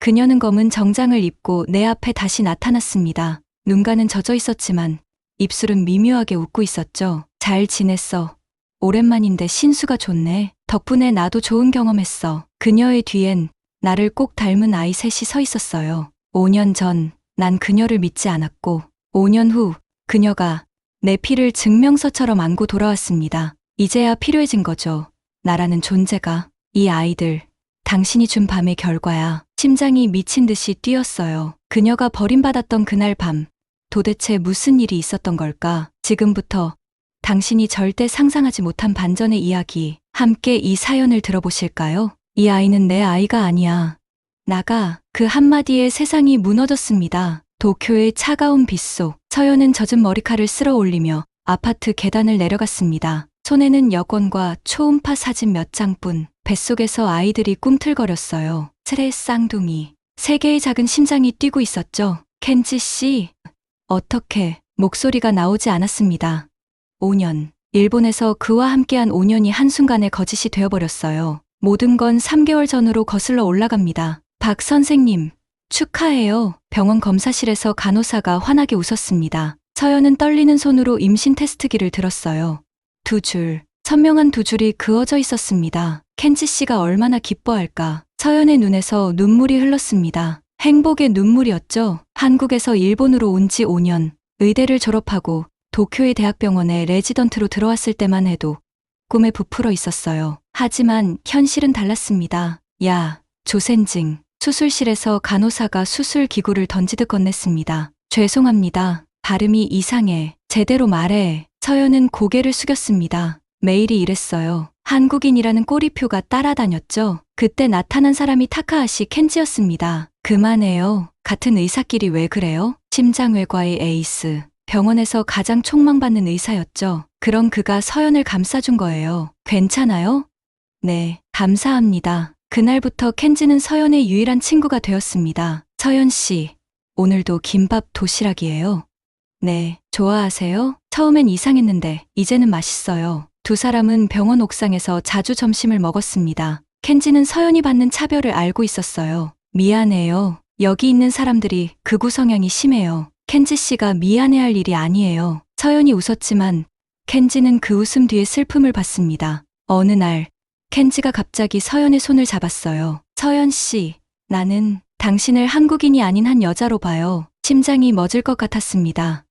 그녀는 검은 정장을 입고 내 앞에 다시 나타났습니다. 눈가는 젖어 있었지만 입술은 미묘하게 웃고 있었죠. 잘 지냈어. 오랜만인데 신수가 좋네. 덕분에 나도 좋은 경험했어. 그녀의 뒤엔 나를 꼭 닮은 아이 셋이 서 있었어요. 5년 전 난 그녀를 믿지 않았고 5년 후 그녀가 내 피를 증명서처럼 안고 돌아왔습니다. 이제야 필요해진 거죠. 나라는 존재가. 이 아이들, 당신이 준 밤의 결과야. 심장이 미친 듯이 뛰었어요. 그녀가 버림받았던 그날 밤, 도대체 무슨 일이 있었던 걸까? 지금부터 당신이 절대 상상하지 못한 반전의 이야기, 함께 이 사연을 들어보실까요? 이 아이는 내 아이가 아니야. 나가. 그 한마디에 세상이 무너졌습니다. 도쿄의 차가운 빗속, 서연은 젖은 머리칼을 쓸어 올리며 아파트 계단을 내려갔습니다. 손에는 여권과 초음파 사진 몇 장뿐. 뱃속에서 아이들이 꿈틀거렸어요. 스레 쌍둥이. 세 개의 작은 심장이 뛰고 있었죠. 켄지 씨. 어떻게. 목소리가 나오지 않았습니다. 5년. 일본에서 그와 함께한 5년이 한순간에 거짓이 되어버렸어요. 모든 건 3개월 전으로 거슬러 올라갑니다. 박 선생님, 축하해요. 병원 검사실에서 간호사가 환하게 웃었습니다. 서연은 떨리는 손으로 임신 테스트기를 들었어요. 두 줄, 선명한 두 줄이 그어져 있었습니다. 켄지 씨가 얼마나 기뻐할까. 서연의 눈에서 눈물이 흘렀습니다. 행복의 눈물이었죠. 한국에서 일본으로 온 지 5년, 의대를 졸업하고 도쿄의 대학병원에 레지던트로 들어왔을 때만 해도 꿈에 부풀어 있었어요. 하지만 현실은 달랐습니다. 야, 조센징. 수술실에서 간호사가 수술 기구를 던지듯 건넸습니다. 죄송합니다. 발음이 이상해. 제대로 말해. 서연은 고개를 숙였습니다. 매일이 이랬어요. 한국인이라는 꼬리표가 따라다녔죠. 그때 나타난 사람이 타카하시 켄지였습니다. 그만해요. 같은 의사끼리 왜 그래요? 심장외과의 에이스. 병원에서 가장 촉망받는 의사였죠. 그럼 그가 서연을 감싸준 거예요. 괜찮아요? 네, 감사합니다. 그날부터 켄지는 서연의 유일한 친구가 되었습니다. 서연 씨, 오늘도 김밥 도시락이에요. 네, 좋아하세요? 처음엔 이상했는데 이제는 맛있어요. 두 사람은 병원 옥상에서 자주 점심을 먹었습니다. 켄지는 서연이 받는 차별을 알고 있었어요. 미안해요. 여기 있는 사람들이 극우 성향이 심해요. 켄지 씨가 미안해할 일이 아니에요. 서연이 웃었지만 켄지는 그 웃음 뒤에 슬픔을 봤습니다. 어느 날 켄지가 갑자기 서연의 손을 잡았어요. 서연 씨, 나는 당신을 한국인이 아닌 한 여자로 봐요. 심장이 멎을 것 같았습니다.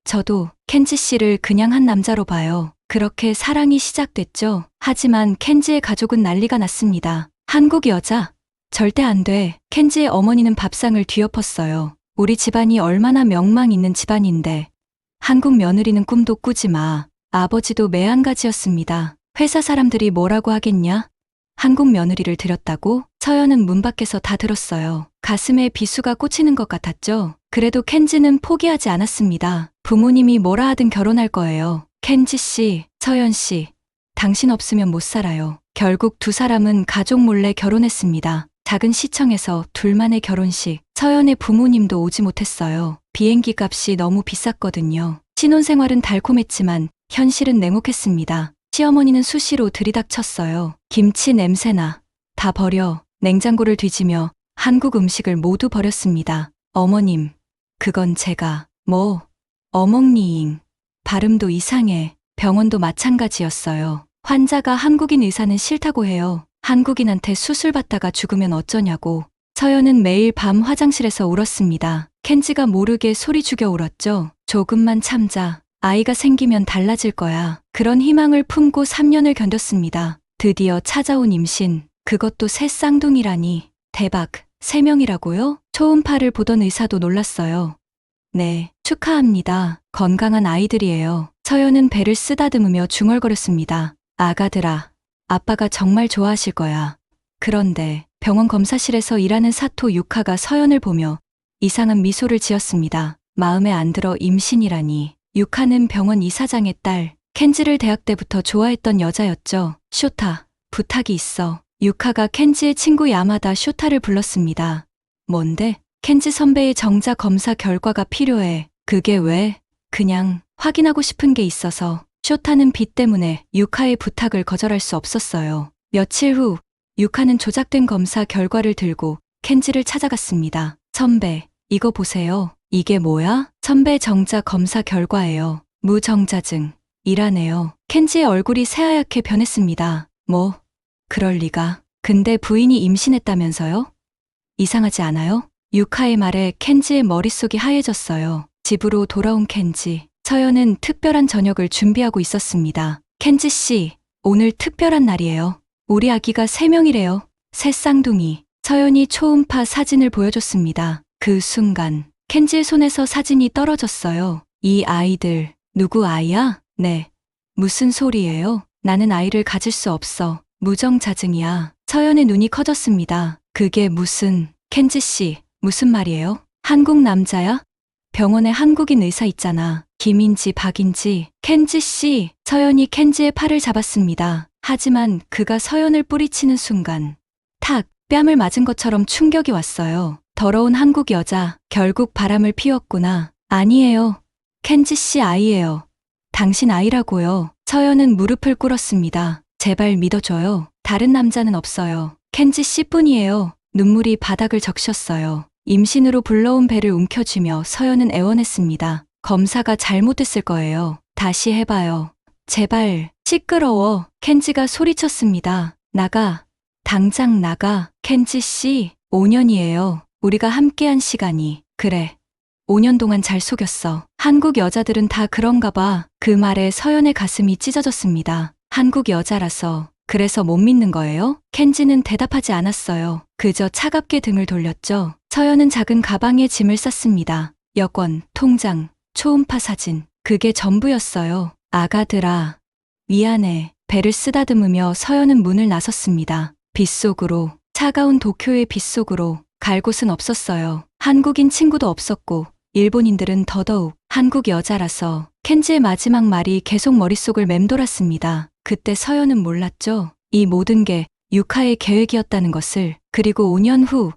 저도 켄지 씨를 그냥 한 남자로 봐요. 그렇게 사랑이 시작됐죠. 하지만 켄지의 가족은 난리가 났습니다. 한국 여자? 절대 안 돼. 켄지의 어머니는 밥상을 뒤엎었어요. 우리 집안이 얼마나 명망 있는 집안인데 한국 며느리는 꿈도 꾸지 마. 아버지도 매한가지였습니다. 회사 사람들이 뭐라고 하겠냐? 한국 며느리를 들였다고? 서연은 문 밖에서 다 들었어요. 가슴에 비수가 꽂히는 것 같았죠. 그래도 켄지는 포기하지 않았습니다. 부모님이 뭐라 하든 결혼할 거예요. 켄지 씨, 서연 씨, 당신 없으면 못 살아요. 결국 두 사람은 가족 몰래 결혼했습니다. 작은 시청에서 둘만의 결혼식. 서연의 부모님도 오지 못했어요. 비행기 값이 너무 비쌌거든요. 신혼생활은 달콤했지만 현실은 냉혹했습니다. 시어머니는 수시로 들이닥쳤어요. 김치 냄새나. 다 버려. 냉장고를 뒤지며 한국 음식을 모두 버렸습니다. 어머님, 그건 제가. 뭐? 어몽니잉. 발음도 이상해. 병원도 마찬가지였어요. 환자가 한국인 의사는 싫다고 해요. 한국인한테 수술 받다가 죽으면 어쩌냐고. 서연은 매일 밤 화장실에서 울었습니다. 켄지가 모르게 소리 죽여 울었죠. 조금만 참자. 아이가 생기면 달라질 거야. 그런 희망을 품고 3년을 견뎠습니다. 드디어 찾아온 임신. 그것도 새 쌍둥이라니. 대박. 3명이라고요? 초음파를 보던 의사도 놀랐어요. 네, 축하합니다. 건강한 아이들이에요. 서연은 배를 쓰다듬으며 중얼거렸습니다. 아가들아, 아빠가 정말 좋아하실 거야. 그런데 병원 검사실에서 일하는 사토 유카가 서연을 보며 이상한 미소를 지었습니다. 마음에 안 들어 임신이라니. 유카는 병원 이사장의 딸, 켄지를 대학 때부터 좋아했던 여자였죠. 쇼타, 부탁이 있어. 유카가 켄지의 친구 야마다 쇼타를 불렀습니다. 뭔데? 켄지 선배의 정자 검사 결과가 필요해. 그게 왜? 그냥 확인하고 싶은 게 있어서. 쇼타는 빚 때문에 유카의 부탁을 거절할 수 없었어요. 며칠 후 유카는 조작된 검사 결과를 들고 켄지를 찾아갔습니다. 선배, 이거 보세요. 이게 뭐야? 선배 정자 검사 결과예요. 무정자증이라네요. 켄지의 얼굴이 새하얗게 변했습니다. 뭐, 그럴 리가. 근데 부인이 임신했다면서요? 이상하지 않아요? 유카의 말에 켄지의 머릿속이 하얘졌어요. 집으로 돌아온 켄지. 서연은 특별한 저녁을 준비하고 있었습니다. 켄지 씨, 오늘 특별한 날이에요. 우리 아기가 3명이래요. 새 쌍둥이. 서연이 초음파 사진을 보여줬습니다. 그 순간 켄지의 손에서 사진이 떨어졌어요. 이 아이들 누구 아이야? 네. 무슨 소리예요? 나는 아이를 가질 수 없어. 무정자증이야. 서연의 눈이 커졌습니다. 그게 무슨... 켄지 씨, 무슨 말이에요? 한국 남자야? 병원에 한국인 의사 있잖아. 김인지 박인지. 켄지 씨. 서연이 켄지의 팔을 잡았습니다. 하지만 그가 서연을 뿌리치는 순간 탁 뺨을 맞은 것처럼 충격이 왔어요. 더러운 한국 여자, 결국 바람을 피웠구나. 아니에요. 켄지 씨 아이예요. 당신 아이라고요. 서연은 무릎을 꿇었습니다. 제발 믿어줘요. 다른 남자는 없어요. 켄지 씨뿐이에요. 눈물이 바닥을 적셨어요. 임신으로 불러온 배를 움켜쥐며 서연은 애원했습니다. 검사가 잘못했을 거예요. 다시 해봐요. 제발. 시끄러워. 켄지가 소리쳤습니다. 나가. 당장 나가. 켄지 씨, 5년이에요. 우리가 함께한 시간이. 그래. 5년 동안 잘 속였어. 한국 여자들은 다 그런가 봐. 그 말에 서연의 가슴이 찢어졌습니다. 한국 여자라서. 그래서 못 믿는 거예요? 켄지는 대답하지 않았어요. 그저 차갑게 등을 돌렸죠. 서연은 작은 가방에 짐을 쌌습니다. 여권, 통장, 초음파 사진. 그게 전부였어요. 아가들아. 미안해. 배를 쓰다듬으며 서연은 문을 나섰습니다. 빗속으로, 차가운 도쿄의 빗속으로 갈 곳은 없었어요. 한국인 친구도 없었고 일본인들은 더더욱. 한국 여자라서. 켄지의 마지막 말이 계속 머릿속을 맴돌았습니다. 그때 서연은 몰랐죠. 이 모든 게 유카의 계획이었다는 것을. 그리고 5년 후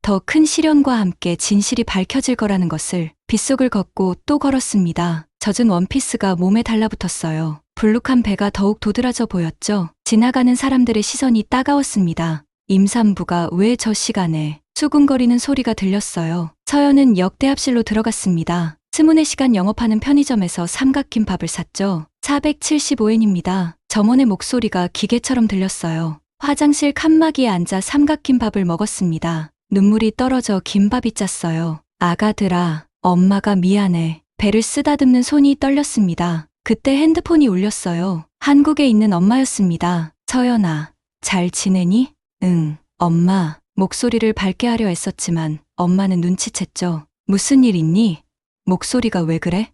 더 큰 시련과 함께 진실이 밝혀질 거라는 것을. 빗속을 걷고 또 걸었습니다. 젖은 원피스가 몸에 달라붙었어요. 불룩한 배가 더욱 도드라져 보였죠. 지나가는 사람들의 시선이 따가웠습니다. 임산부가 왜 저 시간에. 수군거리는 소리가 들렸어요. 서연은 역대합실로 들어갔습니다. 스문의 시간 영업하는 편의점에서 삼각김밥을 샀죠. 475엔입니다. 점원의 목소리가 기계처럼 들렸어요. 화장실 칸막이에 앉아 삼각김밥을 먹었습니다. 눈물이 떨어져 김밥이 짰어요. 아가들아, 엄마가 미안해. 배를 쓰다듬는 손이 떨렸습니다. 그때 핸드폰이 울렸어요. 한국에 있는 엄마였습니다. 서연아, 잘 지내니? 응, 엄마. 목소리를 밝게 하려 애썼지만 엄마는 눈치챘죠. 무슨 일 있니? 목소리가 왜 그래?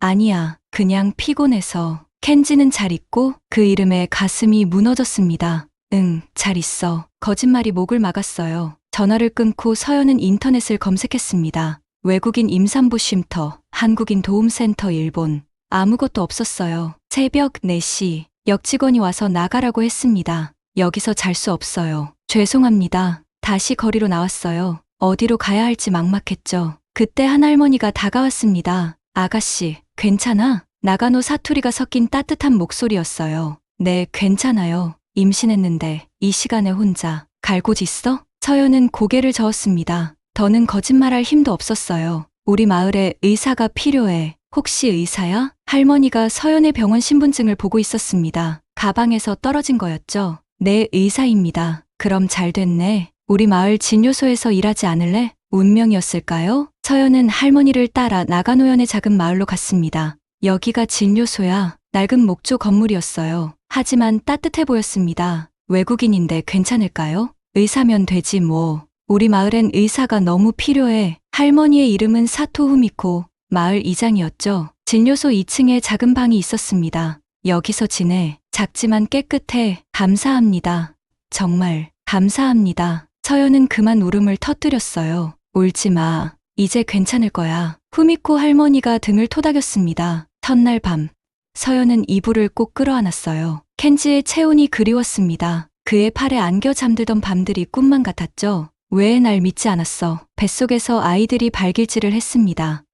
아니야, 그냥 피곤해서. 켄지는 잘 있고? 그 이름에 가슴이 무너졌습니다. 응, 잘 있어. 거짓말이 목을 막았어요. 전화를 끊고 서연은 인터넷을 검색했습니다. 외국인 임산부 쉼터, 한국인 도움센터 일본. 아무것도 없었어요. 새벽 4시, 역직원이 와서 나가라고 했습니다. 여기서 잘 수 없어요. 죄송합니다. 다시 거리로 나왔어요. 어디로 가야 할지 막막했죠. 그때 한 할머니가 다가왔습니다. 아가씨, 괜찮아? 나가노 사투리가 섞인 따뜻한 목소리였어요. 네, 괜찮아요. 임신했는데 이 시간에 혼자. 갈 곳 있어? 서연은 고개를 저었습니다. 더는 거짓말할 힘도 없었어요. 우리 마을에 의사가 필요해. 혹시 의사야? 할머니가 서연의 병원 신분증을 보고 있었습니다. 가방에서 떨어진 거였죠. 네, 의사입니다. 그럼 잘 됐네. 우리 마을 진료소에서 일하지 않을래? 운명이었을까요? 서연은 할머니를 따라 나가노현의 작은 마을로 갔습니다. 여기가 진료소야. 낡은 목조 건물이었어요. 하지만 따뜻해 보였습니다. 외국인인데 괜찮을까요? 의사면 되지 뭐. 우리 마을엔 의사가 너무 필요해. 할머니의 이름은 사토 후미코. 마을 이장이었죠. 진료소 2층에 작은 방이 있었습니다. 여기서 지내. 작지만 깨끗해. 감사합니다. 정말 감사합니다. 서연은 그만 울음을 터뜨렸어요. 울지 마. 이제 괜찮을 거야. 후미코 할머니가 등을 토닥였습니다. 첫날 밤, 서연은 이불을 꼭 끌어안았어요. 켄지의 체온이 그리웠습니다. 그의 팔에 안겨 잠들던 밤들이 꿈만 같았죠. 왜 날 믿지 않았어? 뱃속에서 아이들이 발길질을 했습니다.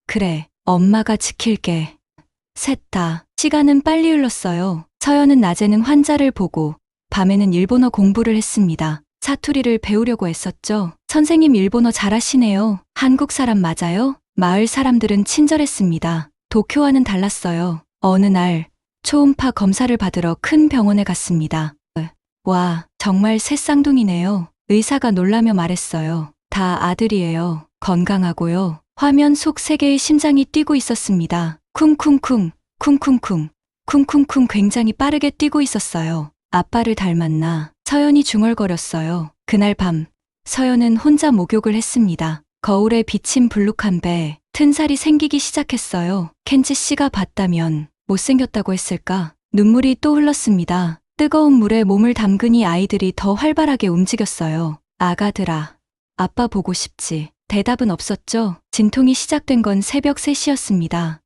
그래, 엄마가 지킬게. 셋 다. 시간은 빨리 흘렀어요. 서연은 낮에는 환자를 보고 밤에는 일본어 공부를 했습니다. 사투리를 배우려고 애썼죠. 선생님 일본어 잘하시네요. 한국 사람 맞아요? 마을 사람들은 친절했습니다. 도쿄와는 달랐어요. 어느 날 초음파 검사를 받으러 큰 병원에 갔습니다. 와, 정말 새 쌍둥이네요. 의사가 놀라며 말했어요. 다 아들이에요. 건강하고요. 화면 속 세 개의 심장이 뛰고 있었습니다. 쿵쿵쿵, 쿵쿵쿵, 쿵쿵쿵 굉장히 빠르게 뛰고 있었어요. 아빠를 닮았나? 서연이 중얼거렸어요. 그날 밤, 서연은 혼자 목욕을 했습니다. 거울에 비친 불룩한 배, 튼살이 생기기 시작했어요. 켄지 씨가 봤다면 못생겼다고 했을까? 눈물이 또 흘렀습니다. 뜨거운 물에 몸을 담그니 아이들이 더 활발하게 움직였어요. 아가들아, 아빠 보고 싶지? 대답은 없었죠. 진통이 시작된 건 새벽 3시였습니다.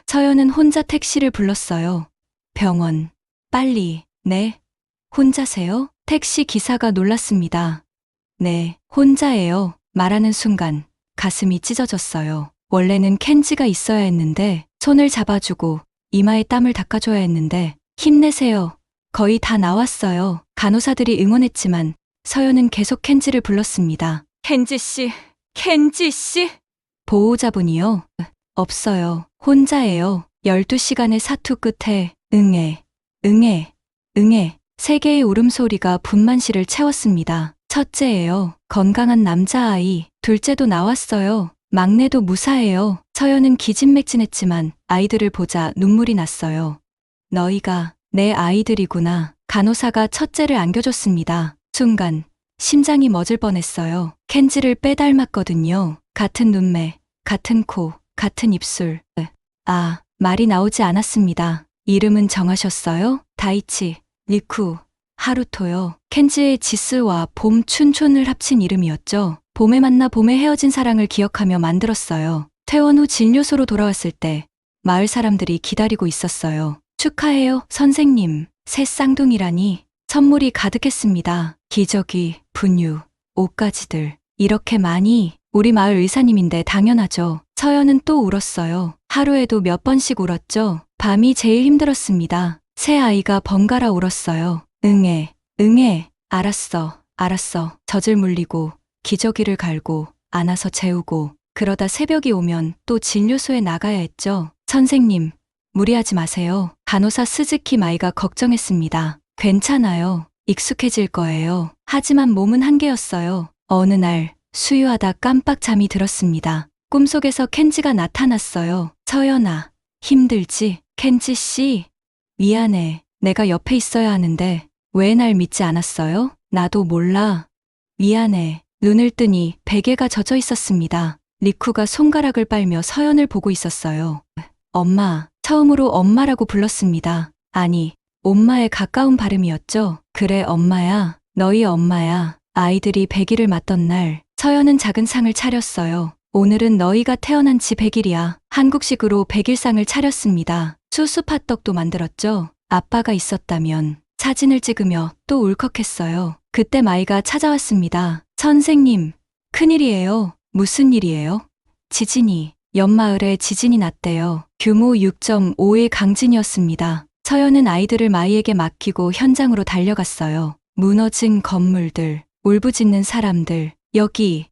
서연은 혼자 택시를 불렀어요. 병원, 빨리. 네? 혼자세요? 택시 기사가 놀랐습니다. 네, 혼자예요. 말하는 순간 가슴이 찢어졌어요. 원래는 켄지가 있어야 했는데 손을 잡아주고 이마에 땀을 닦아줘야 했는데 힘내세요. 거의 다 나왔어요. 간호사들이 응원했지만 서연은 계속 켄지를 불렀습니다. 켄지 씨, 켄지 씨. 보호자분이요? 없어요. 혼자예요. 12시간의 사투 끝에 응애, 응애, 응애. 3개의 울음소리가 분만실을 채웠습니다. 첫째예요. 건강한 남자아이. 둘째도 나왔어요. 막내도 무사해요. 서연은 기진맥진했지만 아이들을 보자 눈물이 났어요. 너희가 내 아이들이구나. 간호사가 첫째를 안겨줬습니다. 순간 심장이 멎을 뻔했어요. 켄지를 빼닮았거든요. 같은 눈매, 같은 코, 같은 입술. 말이 나오지 않았습니다. 이름은 정하셨어요? 다이치, 리쿠, 하루토요. 켄지의 지스와 봄 춘촌을 합친 이름이었죠. 봄에 만나 봄에 헤어진 사랑을 기억하며 만들었어요. 퇴원 후 진료소로 돌아왔을 때 마을 사람들이 기다리고 있었어요. 축하해요, 선생님. 새 쌍둥이라니. 선물이 가득했습니다. 기저귀, 분유, 옷가지들. 이렇게 많이. 우리 마을 의사님인데 당연하죠. 서연은 또 울었어요. 하루에도 몇 번씩 울었죠. 밤이 제일 힘들었습니다. 새 아이가 번갈아 울었어요. 응애, 응애. 알았어, 알았어. 젖을 물리고 기저귀를 갈고 안아서 재우고 그러다 새벽이 오면 또 진료소에 나가야 했죠. 선생님, 무리하지 마세요. 간호사 스즈키 마이가 걱정했습니다. 괜찮아요. 익숙해질 거예요. 하지만 몸은 한계였어요. 어느 날 수유하다 깜빡 잠이 들었습니다. 꿈속에서 켄지가 나타났어요. 서연아, 힘들지? 켄지 씨, 미안해. 내가 옆에 있어야 하는데 왜 날 믿지 않았어요? 나도 몰라. 미안해. 눈을 뜨니 베개가 젖어 있었습니다. 리쿠가 손가락을 빨며 서연을 보고 있었어요. 엄마, 처음으로 엄마라고 불렀습니다. 아니, 엄마의 가까운 발음이었죠. 그래, 엄마야. 너희 엄마야. 아이들이 100일을 맞던 날, 서연은 작은 상을 차렸어요. 오늘은 너희가 태어난 지 100일이야. 한국식으로 100일상을 차렸습니다. 수수팥떡도 만들었죠. 아빠가 있었다면 사진을 찍으며 또 울컥했어요. 그때 마이가 찾아왔습니다. 선생님, 큰일이에요. 무슨 일이에요? 지진이, 옆마을에 지진이 났대요. 규모 6.5의 강진이었습니다. 서연은 아이들을 마이에게 맡기고 현장으로 달려갔어요. 무너진 건물들, 울부짖는 사람들, 여기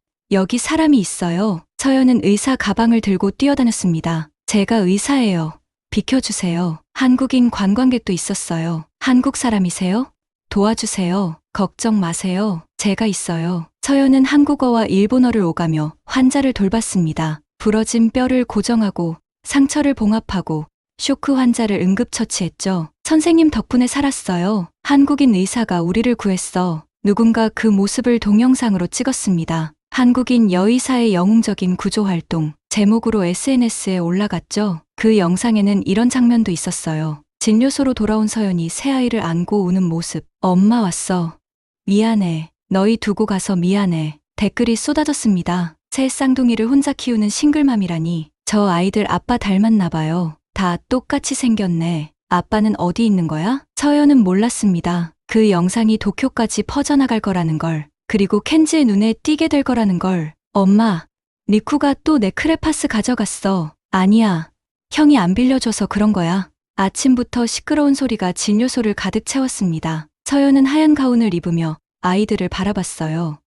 사람이 있어요. 서연은 의사 가방을 들고 뛰어다녔습니다. 제가 의사예요. 비켜주세요. 한국인 관광객도 있었어요. 한국 사람이세요? 도와주세요. 걱정 마세요. 제가 있어요. 서연은 한국어와 일본어를 오가며 환자를 돌봤습니다. 부러진 뼈를 고정하고 상처를 봉합하고 쇼크 환자를 응급처치했죠. 선생님 덕분에 살았어요. 한국인 의사가 우리를 구했어. 누군가 그 모습을 동영상으로 찍었습니다. 한국인 여의사의 영웅적인 구조활동, 제목으로 SNS에 올라갔죠. 그 영상에는 이런 장면도 있었어요. 진료소로 돌아온 서연이 새아이를 안고 우는 모습. 엄마 왔어. 미안해. 너희 두고 가서 미안해. 댓글이 쏟아졌습니다. 새 쌍둥이를 혼자 키우는 싱글맘이라니. 저 아이들 아빠 닮았나 봐요. 다 똑같이 생겼네. 아빠는 어디 있는 거야? 서연은 몰랐습니다. 그 영상이 도쿄까지 퍼져나갈 거라는 걸. 그리고 켄지의 눈에 띄게 될 거라는 걸. 엄마, 리쿠가 또 내 크레파스 가져갔어. 아니야. 형이 안 빌려줘서 그런 거야. 아침부터 시끄러운 소리가 진료소를 가득 채웠습니다. 서연은 하얀 가운을 입으며 아이들을 바라봤어요.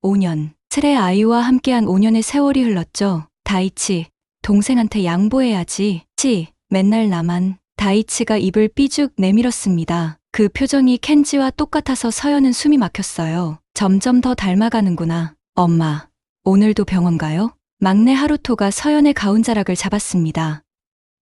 5년. 틀의 아이와 함께한 5년의 세월이 흘렀죠. 다이치, 동생한테 양보해야지. 맨날 나만. 다이치가 입을 삐죽 내밀었습니다. 그 표정이 켄지와 똑같아서 서연은 숨이 막혔어요. 점점 더 닮아가는구나. 엄마, 오늘도 병원 가요? 막내 하루토가 서연의 가운자락을 잡았습니다.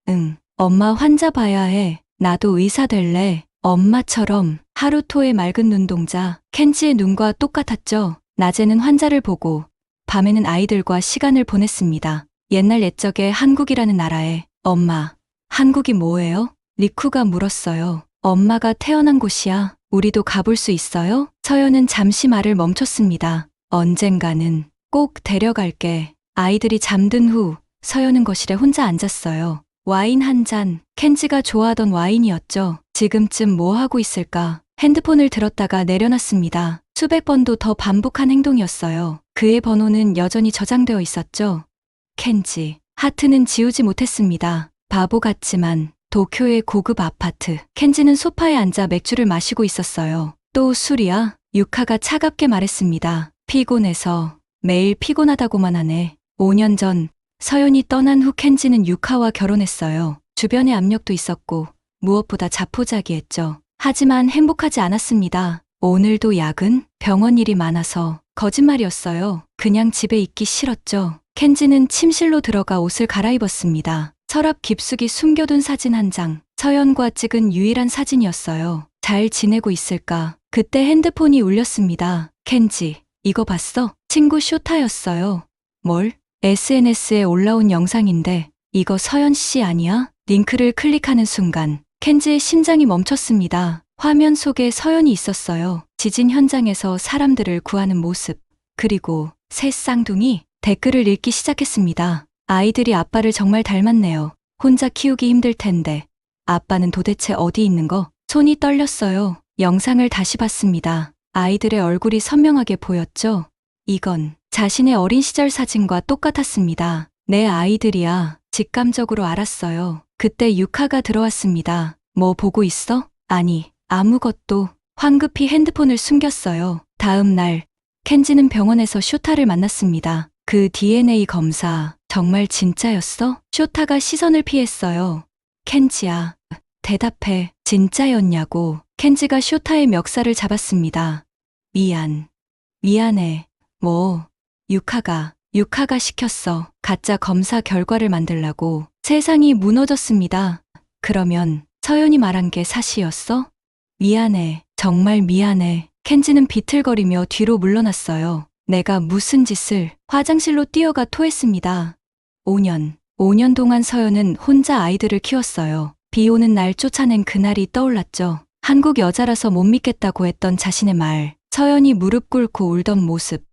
응, 엄마 환자 봐야 해. 나도 의사 될래. 엄마처럼. 하루토의 맑은 눈동자, 켄지의 눈과 똑같았죠. 낮에는 환자를 보고 밤에는 아이들과 시간을 보냈습니다. 옛날 옛적에 한국이라는 나라에. 엄마, 한국이 뭐예요? 리쿠가 물었어요. 엄마가 태어난 곳이야. 우리도 가볼 수 있어요? 서연은 잠시 말을 멈췄습니다. 언젠가는 꼭 데려갈게. 아이들이 잠든 후 서연은 거실에 혼자 앉았어요. 와인 한 잔, 켄지가 좋아하던 와인이었죠. 지금쯤 뭐 하고 있을까? 핸드폰을 들었다가 내려놨습니다. 수백 번도 더 반복한 행동이었어요. 그의 번호는 여전히 저장되어 있었죠. 켄지, 하트는 지우지 못했습니다. 바보 같지만 도쿄의 고급 아파트. 켄지는 소파에 앉아 맥주를 마시고 있었어요. 또 술이야? 유카가 차갑게 말했습니다. 피곤해서. 매일 피곤하다고만 하네. 5년 전 서연이 떠난 후 켄지는 유카와 결혼했어요. 주변의 압력도 있었고 무엇보다 자포자기했죠. 하지만 행복하지 않았습니다. 오늘도 야근? 병원 일이 많아서. 거짓말이었어요. 그냥 집에 있기 싫었죠. 켄지는 침실로 들어가 옷을 갈아입었습니다. 서랍 깊숙이 숨겨둔 사진 한 장. 서연과 찍은 유일한 사진이었어요. 잘 지내고 있을까? 그때 핸드폰이 울렸습니다. 켄지, 이거 봤어? 친구 쇼타였어요. 뭘? SNS에 올라온 영상인데 이거 서연 씨 아니야? 링크를 클릭하는 순간 켄지의 심장이 멈췄습니다. 화면 속에 서연이 있었어요. 지진 현장에서 사람들을 구하는 모습. 그리고 새 쌍둥이. 댓글을 읽기 시작했습니다. 아이들이 아빠를 정말 닮았네요. 혼자 키우기 힘들 텐데 아빠는 도대체 어디 있는 거? 손이 떨렸어요. 영상을 다시 봤습니다. 아이들의 얼굴이 선명하게 보였죠. 이건 자신의 어린 시절 사진과 똑같았습니다. 내 아이들이야. 직감적으로 알았어요. 그때 유카가 들어왔습니다. 뭐 보고 있어? 아니, 아무것도. 황급히 핸드폰을 숨겼어요. 다음 날 켄지는 병원에서 쇼타를 만났습니다. 그 DNA 검사 정말 진짜였어? 쇼타가 시선을 피했어요. 켄지야, 대답해. 진짜였냐고. 켄지가 쇼타의 멱살을 잡았습니다. 미안해. 뭐, 유카가 시켰어. 가짜 검사 결과를 만들라고. 세상이 무너졌습니다. 그러면 서연이 말한 게 사실이었어? 미안해. 정말 미안해. 켄지는 비틀거리며 뒤로 물러났어요. 내가 무슨 짓을. 화장실로 뛰어가 토했습니다. 5년 동안 서연은 혼자 아이들을 키웠어요. 비 오는 날 쫓아낸 그날이 떠올랐죠. 한국 여자라서 못 믿겠다고 했던 자신의 말. 서연이 무릎 꿇고 울던 모습.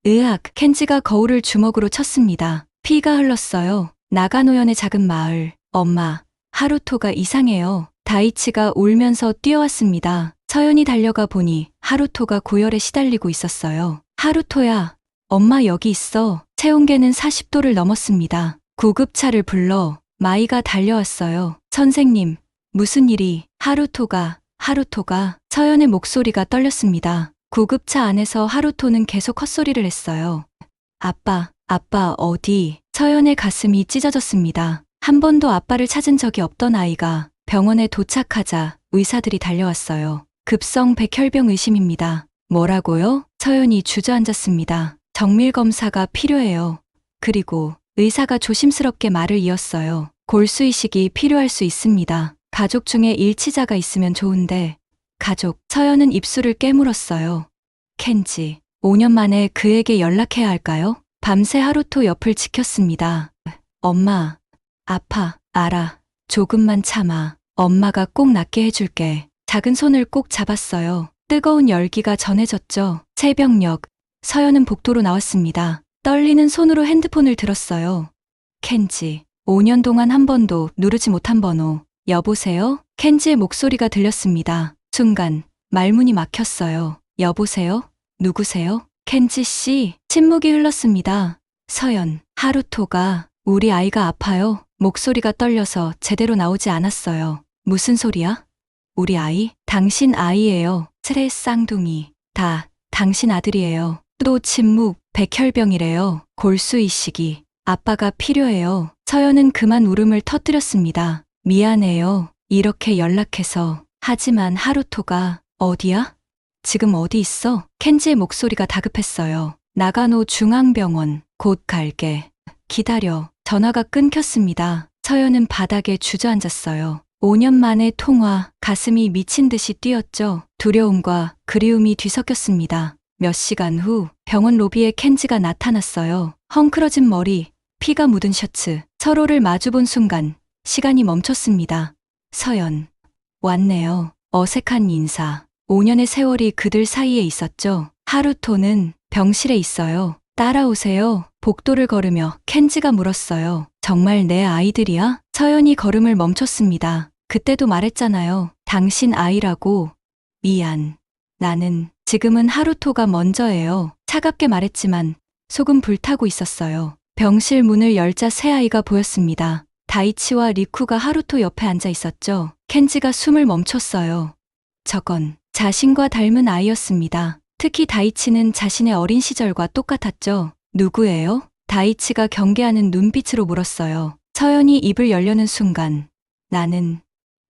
으악, 켄지가 거울을 주먹으로 쳤습니다. 피가 흘렀어요. 나가노현의 작은 마을. 엄마, 하루토가 이상해요. 다이치가 울면서 뛰어왔습니다. 서연이 달려가 보니 하루토가 고열에 시달리고 있었어요. 하루토야, 엄마 여기 있어. 체온계는 40도를 넘었습니다. 구급차를 불러. 마이가 달려왔어요. 선생님, 무슨 일이? 하루토가. 서연의 목소리가 떨렸습니다. 구급차 안에서 하루토는 계속 헛소리를 했어요. 아빠 어디? 서연의 가슴이 찢어졌습니다. 한 번도 아빠를 찾은 적이 없던 아이가 병원에 도착하자 의사들이 달려왔어요. 급성 백혈병 의심입니다. 뭐라고요? 서연이 주저앉았습니다. 정밀검사가 필요해요. 그리고 의사가 조심스럽게 말을 이었어요. 골수이식이 필요할 수 있습니다. 가족 중에 일치자가 있으면 좋은데. 가족. 서연은 입술을 깨물었어요. 켄지. 5년 만에 그에게 연락해야 할까요? 밤새 하루토 옆을 지켰습니다. 엄마, 아파. 알아. 조금만 참아. 엄마가 꼭 낫게 해줄게. 작은 손을 꼭 잡았어요. 뜨거운 열기가 전해졌죠. 새벽녘. 서연은 복도로 나왔습니다. 떨리는 손으로 핸드폰을 들었어요. 켄지. 5년 동안 한 번도 누르지 못한 번호. 여보세요? 켄지의 목소리가 들렸습니다. 순간 말문이 막혔어요. 여보세요? 누구세요? 켄지 씨. 침묵이 흘렀습니다. 서연, 하루토가. 우리 아이가 아파요. 목소리가 떨려서 제대로 나오지 않았어요. 무슨 소리야? 우리 아이? 당신 아이예요. 스레 쌍둥이. 다 당신 아들이에요. 또 침묵, 백혈병이래요. 골수 이식이. 아빠가 필요해요. 서연은 그만 울음을 터뜨렸습니다. 미안해요. 이렇게 연락해서. 하지만 하루토가 어디야? 지금 어디 있어? 켄지의 목소리가 다급했어요. 나가노 중앙병원. 곧 갈게. 기다려. 전화가 끊겼습니다. 서연은 바닥에 주저앉았어요. 5년 만의 통화, 가슴이 미친 듯이 뛰었죠. 두려움과 그리움이 뒤섞였습니다. 몇 시간 후 병원 로비에 켄지가 나타났어요. 헝클어진 머리, 피가 묻은 셔츠, 서로를 마주본 순간 시간이 멈췄습니다. 서연, 왔네요. 어색한 인사. 5년의 세월이 그들 사이에 있었죠. 하루토는 병실에 있어요. 따라오세요. 복도를 걸으며 켄지가 물었어요. 정말 내 아이들이야? 서연이 걸음을 멈췄습니다. 그때도 말했잖아요. 당신 아이라고. 미안. 나는 지금은 하루토가 먼저예요. 차갑게 말했지만 속은 불타고 있었어요. 병실 문을 열자 새 아이가 보였습니다. 다이치와 리쿠가 하루토 옆에 앉아 있었죠. 켄지가 숨을 멈췄어요. 저건 자신과 닮은 아이였습니다. 특히 다이치는 자신의 어린 시절과 똑같았죠. 누구예요? 다이치가 경계하는 눈빛으로 물었어요. 서연이 입을 열려는 순간 나는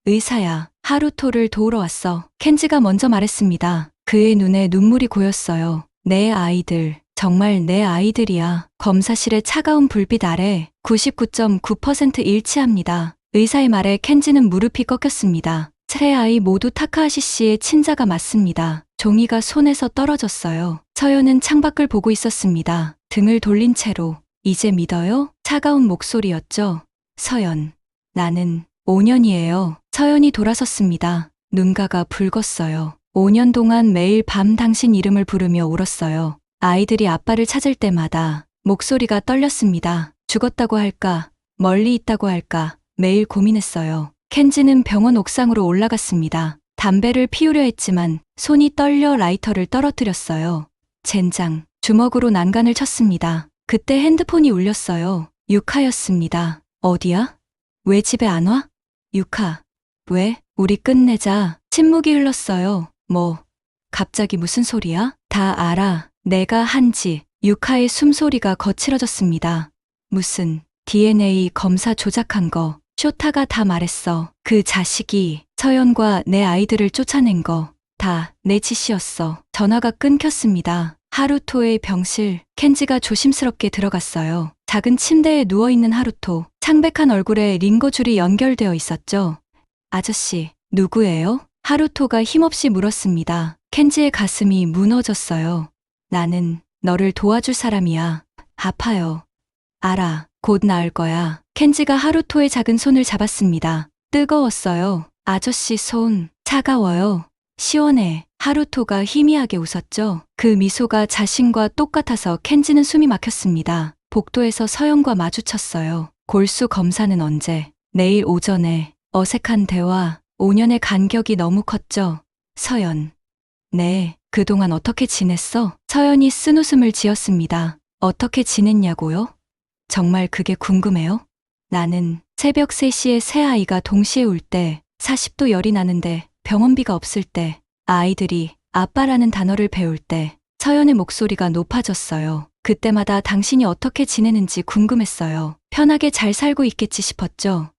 의사야. 하루토를 도우러 왔어. 켄지가 먼저 말했습니다. 그의 눈에 눈물이 고였어요. 내 아이들, 정말 내 아이들이야. 검사실의 차가운 불빛 아래 99.9% 일치합니다. 의사의 말에 켄지는 무릎이 꺾였습니다. 세 아이 모두 타카하시 씨의 친자가 맞습니다. 종이가 손에서 떨어졌어요. 서연은 창밖을 보고 있었습니다. 등을 돌린 채로. 이제 믿어요? 차가운 목소리였죠. 서연, 나는 5년이에요. 서연이 돌아섰습니다. 눈가가 붉었어요. 5년 동안 매일 밤 당신 이름을 부르며 울었어요. 아이들이 아빠를 찾을 때마다 목소리가 떨렸습니다. 죽었다고 할까? 멀리 있다고 할까? 매일 고민했어요. 켄지는 병원 옥상으로 올라갔습니다. 담배를 피우려 했지만 손이 떨려 라이터를 떨어뜨렸어요. 젠장, 주먹으로 난간을 쳤습니다. 그때 핸드폰이 울렸어요. 유카였습니다. 어디야? 왜 집에 안 와? 유카. 왜? 우리 끝내자. 침묵이 흘렀어요. 뭐? 갑자기 무슨 소리야? 다 알아. 내가 한지. 유카의 숨소리가 거칠어졌습니다. 무슨 DNA 검사 조작한 거. 쇼타가 다 말했어. 그 자식이 서연과 내 아이들을 쫓아낸 거. 다 내 짓이었어. 전화가 끊겼습니다. 하루토의 병실. 켄지가 조심스럽게 들어갔어요. 작은 침대에 누워있는 하루토. 창백한 얼굴에 링거줄이 연결되어 있었죠. 아저씨, 누구예요? 하루토가 힘없이 물었습니다. 켄지의 가슴이 무너졌어요. 나는 너를 도와줄 사람이야. 아파요. 알아. 곧 나을 거야. 켄지가 하루토의 작은 손을 잡았습니다. 뜨거웠어요. 아저씨 손, 차가워요. 시원해. 하루토가 희미하게 웃었죠. 그 미소가 자신과 똑같아서 켄지는 숨이 막혔습니다. 복도에서 서연과 마주쳤어요. 골수 검사는 언제? 내일 오전에. 어색한 대화, 5년의 간격이 너무 컸죠. 서연. 네, 그동안 어떻게 지냈어? 서연이 쓴웃음을 지었습니다. 어떻게 지냈냐고요? 정말 그게 궁금해요? 나는 새벽 3시에 새 아이가 동시에 울 때, 40도 열이 나는데 병원비가 없을 때, 아이들이 아빠라는 단어를 배울 때, 서연의 목소리가 높아졌어요. 그때마다 당신이 어떻게 지내는지 궁금했어요. 편하게 잘 살고 있겠지 싶었죠.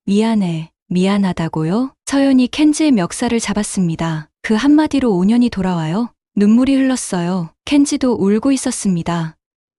미안해. 미안하다고요? 서연이 켄지의 멱살을 잡았습니다. 그 한마디로 5년이 돌아와요. 눈물이 흘렀어요. 켄지도 울고 있었습니다.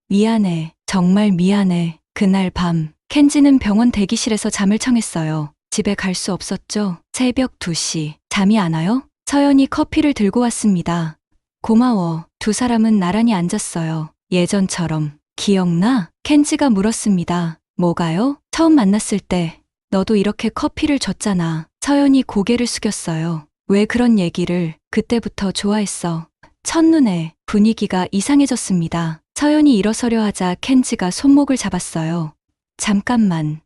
미안해. 정말 미안해. 그날 밤, 켄지는 병원 대기실에서 잠을 청했어요. 집에 갈 수 없었죠. 새벽 2시. 잠이 안 와요? 서연이 커피를 들고 왔습니다. 고마워. 두 사람은 나란히 앉았어요. 예전처럼. 기억나? 켄지가 물었습니다. 뭐가요? 처음 만났을 때 너도 이렇게 커피를 줬잖아. 서연이 고개를 숙였어요. 왜 그런 얘기를? 그때부터 좋아했어. 첫눈에 분위기가 이상해졌습니다. 서연이 일어서려 하자 켄지가 손목을 잡았어요. 잠깐만.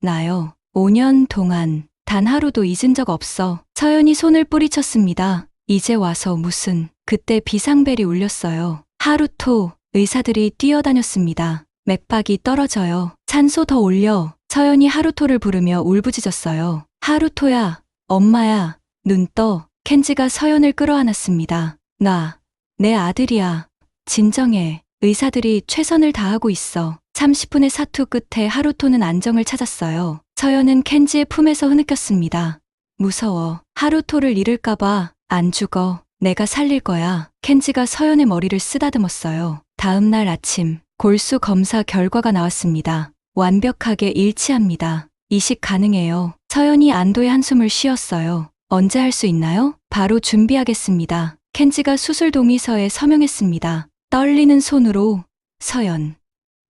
나요. 5년 동안 단 하루도 잊은 적 없어. 서연이 손을 뿌리쳤습니다. 이제 와서 무슨. 그때 비상벨이 울렸어요. 하루토. 의사들이 뛰어다녔습니다. 맥박이 떨어져요. 산소 더 올려. 서연이 하루토를 부르며 울부짖었어요. 하루토야, 엄마야, 눈 떠. 켄지가 서연을 끌어안았습니다. 나, 내 아들이야. 진정해. 의사들이 최선을 다하고 있어. 30분의 사투 끝에 하루토는 안정을 찾았어요. 서연은 켄지의 품에서 흐느꼈습니다. 무서워. 하루토를 잃을까봐. 안 죽어. 내가 살릴 거야. 켄지가 서연의 머리를 쓰다듬었어요. 다음 날 아침, 골수 검사 결과가 나왔습니다. 완벽하게 일치합니다. 이식 가능해요. 서연이 안도의 한숨을 쉬었어요. 언제 할 수 있나요? 바로 준비하겠습니다. 켄지가 수술 동의서에 서명했습니다. 떨리는 손으로. 서연.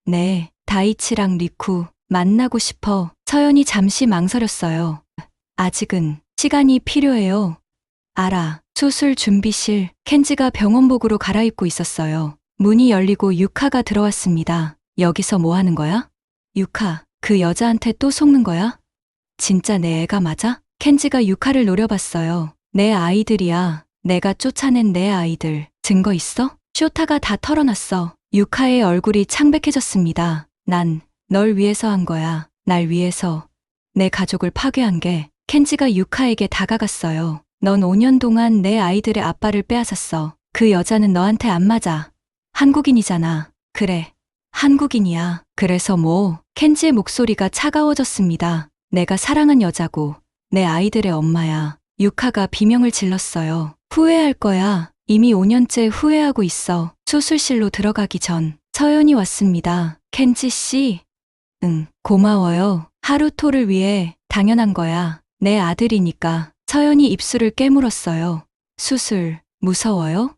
네, 다이치랑 리쿠 만나고 싶어. 서연이 잠시 망설였어요. 아직은 시간이 필요해요. 알아. 수술 준비실. 켄지가 병원복으로 갈아입고 있었어요. 문이 열리고 유카가 들어왔습니다. 여기서 뭐 하는 거야? 유카, 그 여자한테 또 속는 거야? 진짜 내 애가 맞아? 켄지가 유카를 노려봤어요. 내 아이들이야. 내가 쫓아낸 내 아이들. 증거 있어? 쇼타가 다 털어놨어. 유카의 얼굴이 창백해졌습니다. 난 널 위해서 한 거야. 날 위해서. 내 가족을 파괴한 게. 켄지가 유카에게 다가갔어요. 넌 5년 동안 내 아이들의 아빠를 빼앗았어. 그 여자는 너한테 안 맞아. 한국인이잖아. 그래. 한국인이야. 그래서 뭐. 켄지의 목소리가 차가워졌습니다. 내가 사랑한 여자고 내 아이들의 엄마야. 유카가 비명을 질렀어요. 후회할 거야. 이미 5년째 후회하고 있어. 수술실로 들어가기 전 서연이 왔습니다. 켄지 씨. 응, 고마워요. 하루토를 위해 당연한 거야. 내 아들이니까. 서연이 입술을 깨물었어요. 수술, 무서워요?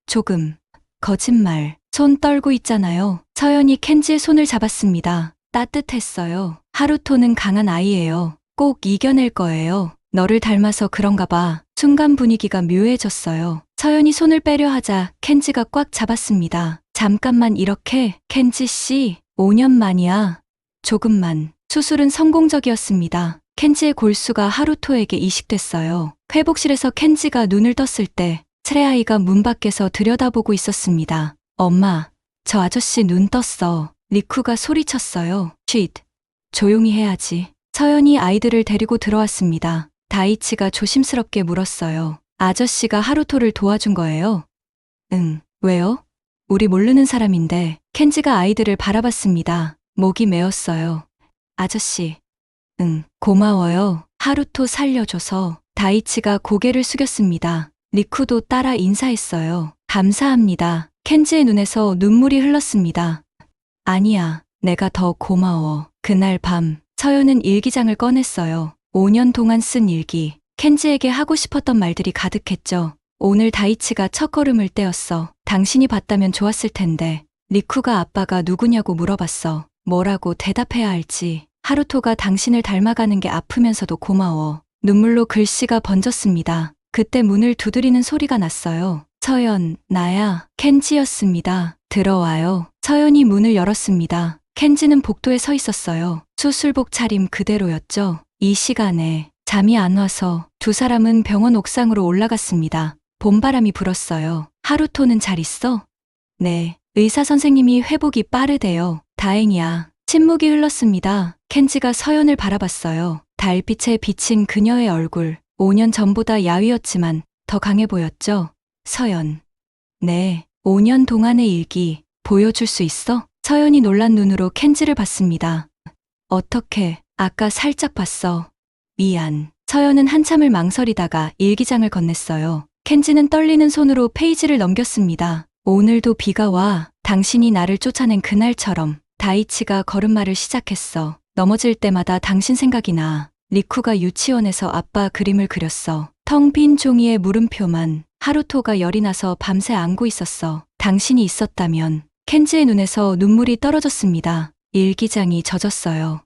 조금. 거짓말. 손 떨고 있잖아요. 서연이 켄지의 손을 잡았습니다. 따뜻했어요. 하루토는 강한 아이예요. 꼭 이겨낼 거예요. 너를 닮아서 그런가 봐. 순간 분위기가 묘해졌어요. 서연이 손을 빼려 하자 켄지가 꽉 잡았습니다. 잠깐만 이렇게. 켄지 씨, 5년 만이야. 조금만. 수술은 성공적이었습니다. 켄지의 골수가 하루토에게 이식됐어요. 회복실에서 켄지가 눈을 떴을 때 트레아이가 문 밖에서 들여다보고 있었습니다. 엄마, 저 아저씨 눈 떴어. 리쿠가 소리쳤어요. 쉿. 조용히 해야지. 서연이 아이들을 데리고 들어왔습니다. 다이치가 조심스럽게 물었어요. 아저씨가 하루토를 도와준 거예요? 응. 왜요? 우리 모르는 사람인데. 켄지가 아이들을 바라봤습니다. 목이 메었어요. 아저씨. 응, 고마워요. 하루토 살려줘서. 다이치가 고개를 숙였습니다. 리쿠도 따라 인사했어요. 감사합니다. 켄지의 눈에서 눈물이 흘렀습니다. 아니야, 내가 더 고마워. 그날 밤, 서연은 일기장을 꺼냈어요. 5년 동안 쓴 일기. 켄지에게 하고 싶었던 말들이 가득했죠. 오늘 다이치가 첫걸음을 떼었어. 당신이 봤다면 좋았을 텐데. 리쿠가 아빠가 누구냐고 물어봤어. 뭐라고 대답해야 할지. 하루토가 당신을 닮아가는 게 아프면서도 고마워. 눈물로 글씨가 번졌습니다. 그때 문을 두드리는 소리가 났어요. 서연, 나야. 켄지였습니다. 들어와요. 서연이 문을 열었습니다. 켄지는 복도에 서 있었어요. 수술복 차림 그대로였죠. 이 시간에 잠이 안 와서 두 사람은 병원 옥상으로 올라갔습니다. 봄바람이 불었어요. 하루토는 잘 있어? 네. 의사 선생님이 회복이 빠르대요. 다행이야. 침묵이 흘렀습니다. 켄지가 서연을 바라봤어요. 달빛에 비친 그녀의 얼굴. 5년 전보다 야위었지만 더 강해 보였죠. 서연. 네. 5년 동안의 일기 보여줄 수 있어? 서연이 놀란 눈으로 켄지를 봤습니다. 어떻게? 아까 살짝 봤어. 미안. 서연은 한참을 망설이다가 일기장을 건넸어요. 켄지는 떨리는 손으로 페이지를 넘겼습니다. 오늘도 비가 와. 당신이 나를 쫓아낸 그날처럼. 다이치가 걸음마를 시작했어. 넘어질 때마다 당신 생각이 나. 리쿠가 유치원에서 아빠 그림을 그렸어. 텅 빈 종이에 물음표만. 하루토가 열이 나서 밤새 안고 있었어. 당신이 있었다면. 켄지의 눈에서 눈물이 떨어졌습니다. 일기장이 젖었어요.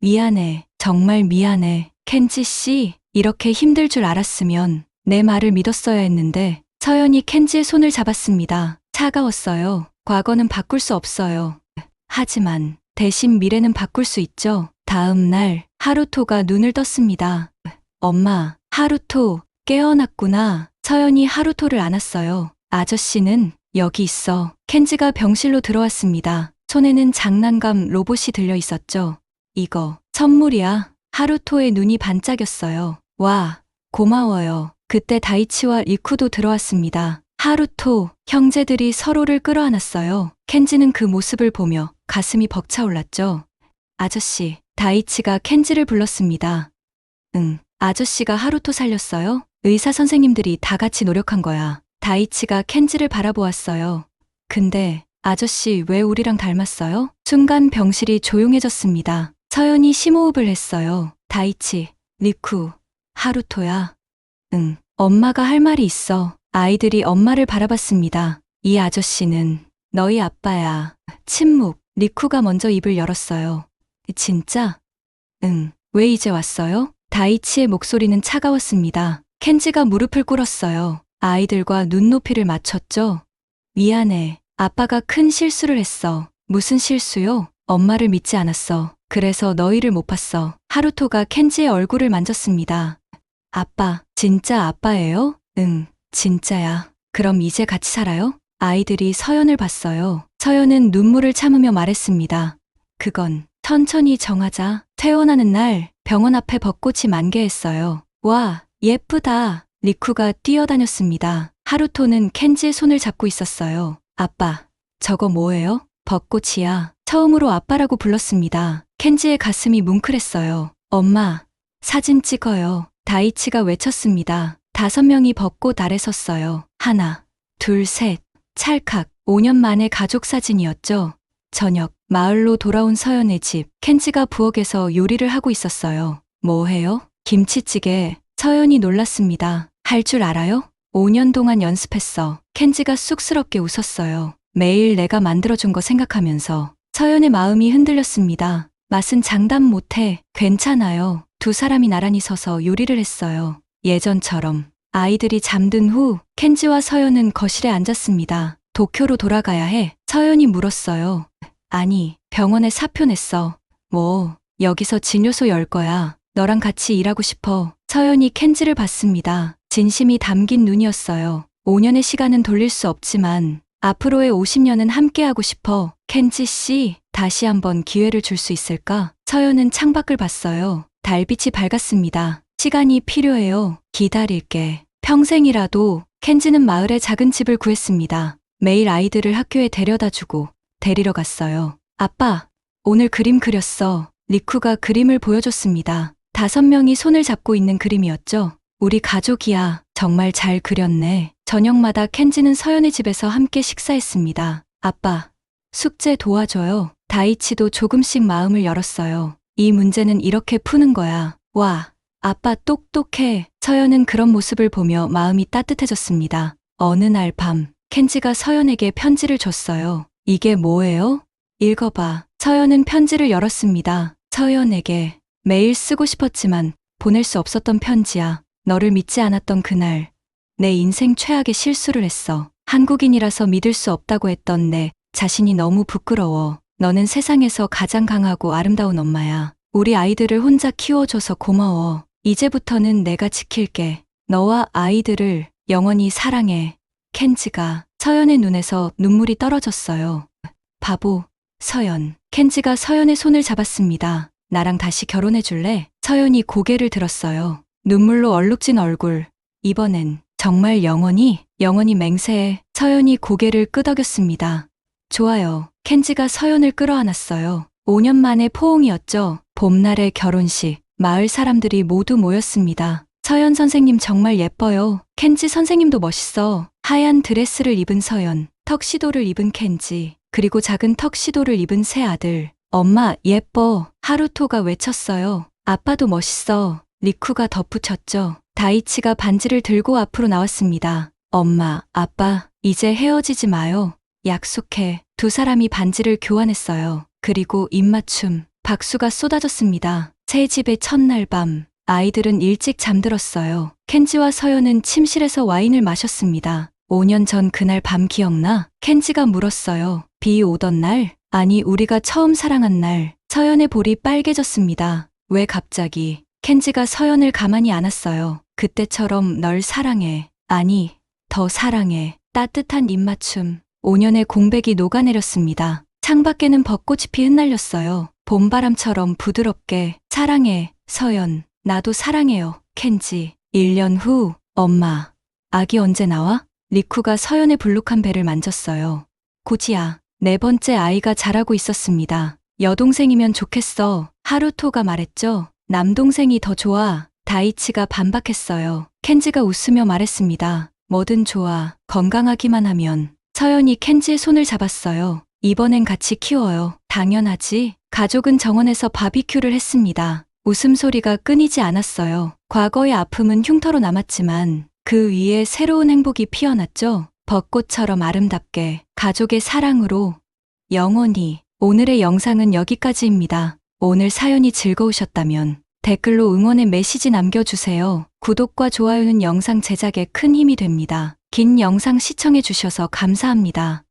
미안해. 정말 미안해. 켄지 씨, 이렇게 힘들 줄 알았으면 내 말을 믿었어야 했는데. 서연이 켄지의 손을 잡았습니다. 차가웠어요. 과거는 바꿀 수 없어요. 하지만 대신 미래는 바꿀 수 있죠. 다음 날 하루토가 눈을 떴습니다. 엄마, 하루토 깨어났구나. 서연이 하루토를 안았어요. 아저씨는 여기 있어. 켄지가 병실로 들어왔습니다. 손에는 장난감 로봇이 들려 있었죠. 이거 선물이야. 하루토의 눈이 반짝였어요. 와, 고마워요. 그때 다이치와 리쿠도 들어왔습니다. 하루토, 형제들이 서로를 끌어안았어요. 켄지는 그 모습을 보며 가슴이 벅차올랐죠. 아저씨, 다이치가 켄지를 불렀습니다. 응, 아저씨가 하루토 살렸어요? 의사 선생님들이 다 같이 노력한 거야. 다이치가 켄지를 바라보았어요. 근데 아저씨 왜 우리랑 닮았어요? 순간 병실이 조용해졌습니다. 서연이 심호흡을 했어요. 다이치, 리쿠, 하루토야. 응, 엄마가 할 말이 있어. 아이들이 엄마를 바라봤습니다. 이 아저씨는 너희 아빠야. 침묵, 리쿠가 먼저 입을 열었어요. 진짜? 응, 왜 이제 왔어요? 다이치의 목소리는 차가웠습니다. 켄지가 무릎을 꿇었어요. 아이들과 눈높이를 맞췄죠. 미안해. 아빠가 큰 실수를 했어. 무슨 실수요? 엄마를 믿지 않았어. 그래서 너희를 못 봤어. 하루토가 켄지의 얼굴을 만졌습니다. 아빠, 진짜 아빠예요? 응, 진짜야. 그럼 이제 같이 살아요? 아이들이 서연을 봤어요. 서연은 눈물을 참으며 말했습니다. 그건 천천히 정하자. 퇴원하는 날 병원 앞에 벚꽃이 만개했어요. 와, 예쁘다. 리쿠가 뛰어다녔습니다. 하루토는 켄지의 손을 잡고 있었어요. 아빠, 저거 뭐예요? 벚꽃이야. 처음으로 아빠라고 불렀습니다. 켄지의 가슴이 뭉클했어요. 엄마, 사진 찍어요. 다이치가 외쳤습니다. 5명이 벚꽃 아래 섰어요. 하나, 둘, 셋. 찰칵. 5년 만의 가족 사진이었죠. 저녁, 마을로 돌아온 서연의 집. 켄지가 부엌에서 요리를 하고 있었어요. 뭐 해요? 김치찌개. 서연이 놀랐습니다. 할 줄 알아요? 5년 동안 연습했어. 켄지가 쑥스럽게 웃었어요. 매일 내가 만들어준 거 생각하면서. 서연의 마음이 흔들렸습니다. 맛은 장담 못해. 괜찮아요. 2사람이 나란히 서서 요리를 했어요. 예전처럼. 아이들이 잠든 후 켄지와 서연은 거실에 앉았습니다. 도쿄로 돌아가야 해. 서연이 물었어요. 아니, 병원에 사표 냈어. 뭐, 여기서 진료소 열 거야. 너랑 같이 일하고 싶어. 서연이 켄지를 봤습니다. 진심이 담긴 눈이었어요. 5년의 시간은 돌릴 수 없지만 앞으로의 50년은 함께하고 싶어. 켄지 씨, 다시 한번 기회를 줄 수 있을까? 서연은 창밖을 봤어요. 달빛이 밝았습니다. 시간이 필요해요. 기다릴게. 평생이라도. 켄지는 마을에 작은 집을 구했습니다. 매일 아이들을 학교에 데려다주고 데리러 갔어요. 아빠, 오늘 그림 그렸어. 리쿠가 그림을 보여줬습니다. 5명이 손을 잡고 있는 그림이었죠. 우리 가족이야. 정말 잘 그렸네. 저녁마다 켄지는 서연의 집에서 함께 식사했습니다. 아빠, 숙제 도와줘요. 다이치도 조금씩 마음을 열었어요. 이 문제는 이렇게 푸는 거야. 와, 아빠 똑똑해. 서연은 그런 모습을 보며 마음이 따뜻해졌습니다. 어느 날 밤, 켄지가 서연에게 편지를 줬어요. 이게 뭐예요? 읽어봐. 서연은 편지를 열었습니다. 서연에게. 매일 쓰고 싶었지만 보낼 수 없었던 편지야. 너를 믿지 않았던 그날. 내 인생 최악의 실수를 했어. 한국인이라서 믿을 수 없다고 했던 내 자신이 너무 부끄러워. 너는 세상에서 가장 강하고 아름다운 엄마야. 우리 아이들을 혼자 키워줘서 고마워. 이제부터는 내가 지킬게. 너와 아이들을 영원히 사랑해. 켄지가. 서연의 눈에서 눈물이 떨어졌어요. 바보, 서연. 켄지가 서연의 손을 잡았습니다. 나랑 다시 결혼해 줄래? 서연이 고개를 들었어요. 눈물로 얼룩진 얼굴. 이번엔 정말 영원히 맹세해. 서연이 고개를 끄덕였습니다. 좋아요. 켄지가 서연을 끌어안았어요. 5년 만의 포옹이었죠. 봄날의 결혼식. 마을 사람들이 모두 모였습니다. 서연 선생님 정말 예뻐요. 켄지 선생님도 멋있어. 하얀 드레스를 입은 서연, 턱시도를 입은 켄지, 그리고 작은 턱시도를 입은 새 아들. 엄마, 예뻐. 하루토가 외쳤어요. 아빠도 멋있어. 리쿠가 덧붙였죠. 다이치가 반지를 들고 앞으로 나왔습니다. 엄마, 아빠, 이제 헤어지지 마요. 약속해. 2사람이 반지를 교환했어요. 그리고 입맞춤, 박수가 쏟아졌습니다. 새 집의 첫날 밤, 아이들은 일찍 잠들었어요. 켄지와 서연은 침실에서 와인을 마셨습니다. 5년 전 그날 밤 기억나? 켄지가 물었어요. 비 오던 날? 아니, 우리가 처음 사랑한 날. 서연의 볼이 빨개졌습니다. 왜 갑자기? 켄지가 서연을 가만히 안았어요. 그때처럼 널 사랑해. 아니, 더 사랑해. 따뜻한 입맞춤. 5년의 공백이 녹아내렸습니다. 창밖에는 벚꽃잎이 흩날렸어요. 봄바람처럼 부드럽게. 사랑해, 서연. 나도 사랑해요, 켄지. 1년 후, 엄마. 아기 언제 나와? 리쿠가 서연의 불룩한 배를 만졌어요. 고지야, 네 번째 아이가 자라고 있었습니다. 여동생이면 좋겠어. 하루토가 말했죠. 남동생이 더 좋아. 다이치가 반박했어요. 켄지가 웃으며 말했습니다. 뭐든 좋아. 건강하기만 하면. 서연이 켄지의 손을 잡았어요. 이번엔 같이 키워요. 당연하지. 가족은 정원에서 바비큐를 했습니다. 웃음소리가 끊이지 않았어요. 과거의 아픔은 흉터로 남았지만 그 위에 새로운 행복이 피어났죠. 벚꽃처럼 아름답게 가족의 사랑으로 영원히. 오늘의 영상은 여기까지입니다. 오늘 사연이 즐거우셨다면 댓글로 응원의 메시지 남겨주세요. 구독과 좋아요는 영상 제작에 큰 힘이 됩니다. 긴 영상 시청해주셔서 감사합니다.